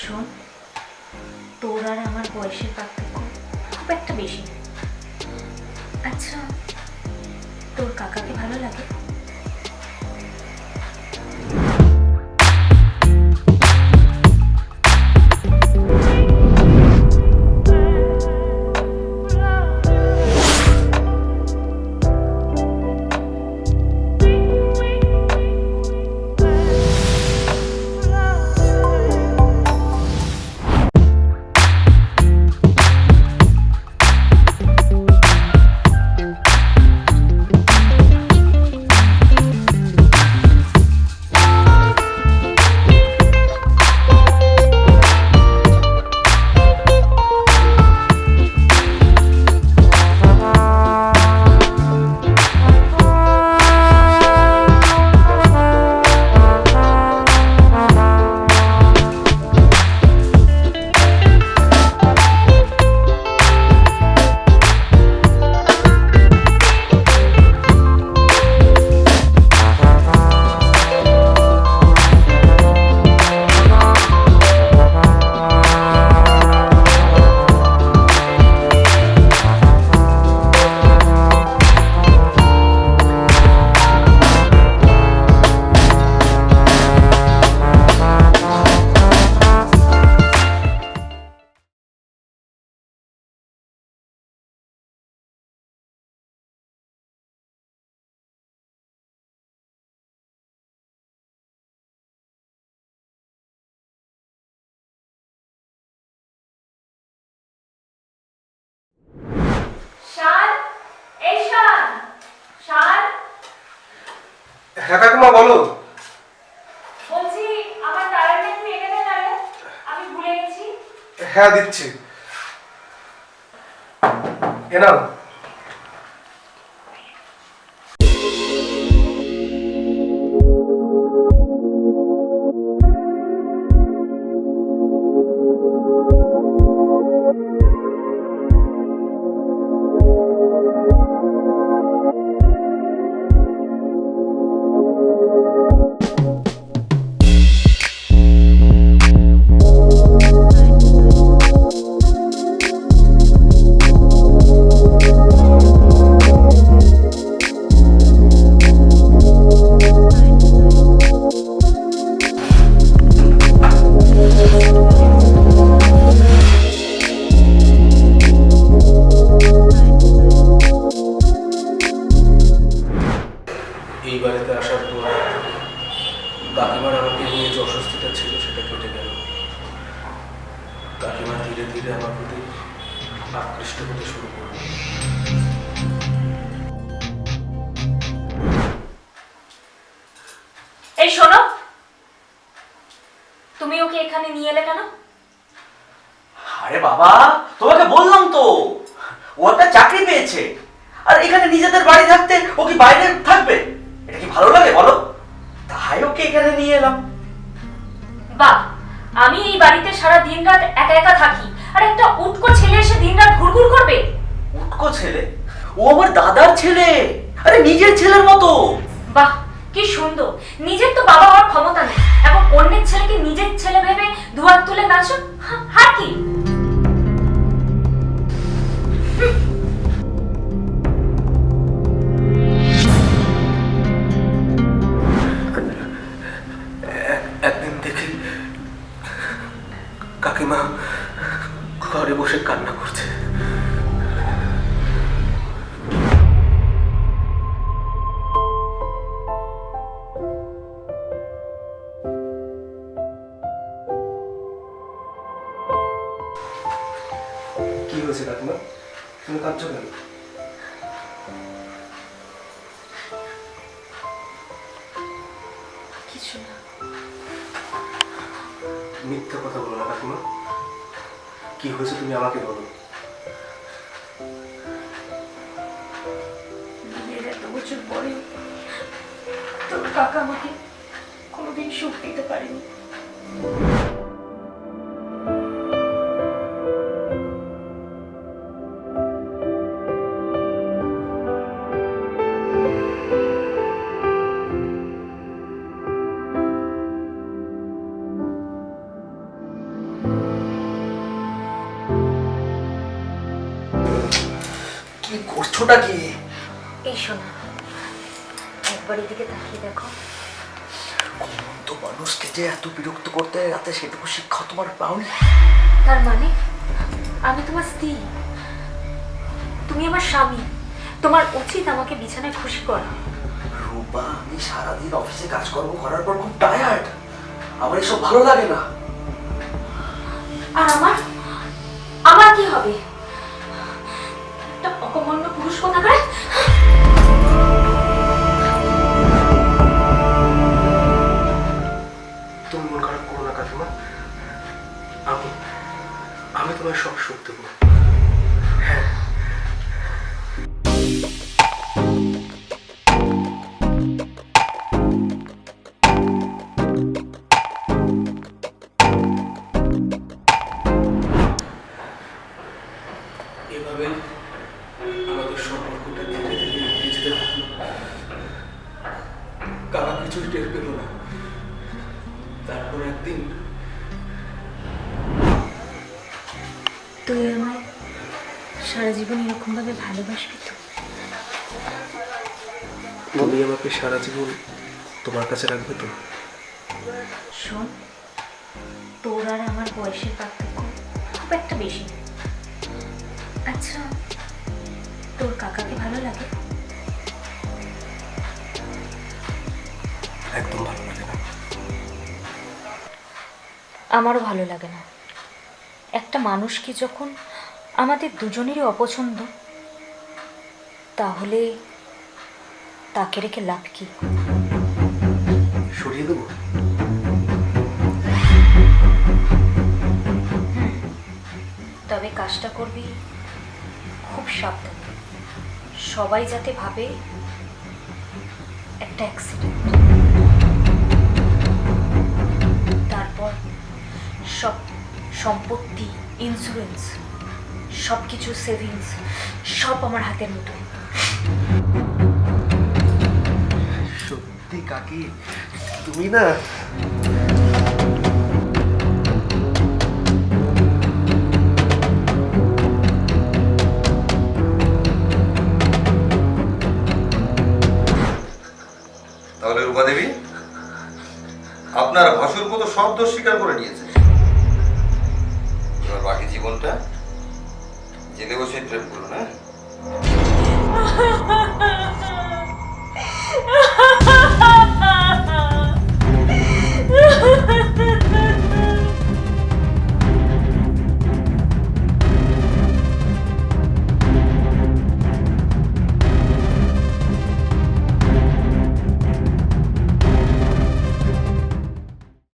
শোন, তোর আর আমার বয়সের পার্থক্য খুব একটা বেশি না। আচ্ছা, তোর কাকাকে ভালো লাগে? হ্যাঁ কাকিমা বলো। বলছি আমার টায়ারটা একটু এনে দে তাহলে, আমি ভুলে গেছি। হ্যাঁ দিচ্ছি, এ নাও। এই বাড়িতে আসার পর কাকিমার আমাকে নিয়ে যে অস্বস্তিটা ছিল সেটা কেটে গেল। কাকিমা ধীরে ধীরে আমার প্রতি আকৃষ্ট হতে শুরু করল। এই শোনো, তুমি ওকে এখানে নিয়ে এলে কেন? আরে বাবা, তোমাকে বললাম তো ও একটা চাকরি পেয়েছে, আর এখানে নিজেদের বাড়ি থাকতে ও কি বাইরে থাকবে? এটা কি ভালো লাগে বলো? তাই ওকে এখানে নিয়ে এলাম। বাহ, আমি এই বাড়িতে সারা দিন রাত একা একা থাকি, আর একটা উটকো ছেলে এসে দিন রাত ঘুরঘুর করবে? উটকো ছেলে? ও আমার দাদার ছেলে, আরে নিজের ছেলের মতো। বাহ, কি সুন্দর। নিজের তো বাবা হওয়ার ক্ষমতা নেই, এবং অন্যের ছেলেকে নিজের ছেলে ভেবে দুহাত তুলে নাচো, হার কি? একদিন দেখি কাকিমা ঘরে বসে কান্না করছে। কি হয়েছে কাকিমা, তুমি কাঁদছো কেন? কিছু না। মিথ্যা কথা বলো না কাকিমা, কি হয়েছে তুমি আমাকে বলো। বিয়ের এত বছর পরে তোর কাকা আমাকে কোনোদিন সুখ দিতে পারেনি। করছোটা কি? এই শোনা, একবার এদিকে তাকিয়ে দেখো। ঘুমন্ত মানুষকে যে এত বিরক্ত করতে রাতে সেটুকু শিক্ষা তোমার পাওনি? তার মানে আমি তোমার স্ত্রী, তুমি আমার স্বামী, তোমার উচিত আমাকে বিছানায় খুশি করা। রূপা, আমি সারাদিন অফিসে কাজকর্ম করার পর খুব টায়ার্ড, আমার এসব ভালো লাগে না। আর আমার আমার কি হবে? একটা অকর্মণ্য পুরুষ কোথাকার। তুমি মন খারাপ করো না কাকিমা, আমি আমি তোমার সব সুখ দেবো। হ্যাঁ, এভাবে আমাদের সম্পর্কটা ধীরে ধীরে এগিয়ে যেতে থাকলো। কারা কিছুই টের পেল না। তারপর একদিন তুই আমায় সারা জীবন এরকম ভাবে ভালোবাসবি তো? তুমি আমাকে সারা জীবন তোমার কাছে রাখবে তো? শোন, তোর আর আমার বয়সের পার্থক্য খুব একটা বেশি না। আচ্ছা, তোর কাকাকে ভালো লাগে? একদম ভালো লাগে না। আমারও ভালো লাগে না। একটা মানুষকে যখন আমাদের দুজনেরই অপছন্দ, তাহলে তাকে রেখে লাভ কি? সরিয়ে দেবো? তবে কাজটা করবি খুব সাবধানে। সবাই যাতে ভাবে একটা অ্যাক্সিডেন্ট। তারপর সব সম্পত্তি, ইন্স্যুরেন্স, সব কিছু সেভিংস সব আমার হাতের মতো। সত্যি কাকি, তুমি না তাহলে রূপা দেবী, আপনার ভাসুর মতো সব দোষ স্বীকার করে নিয়েছে। এবার বাকি জীবনটা জেলে বসে প্রেম করুন, হ্যাঁ?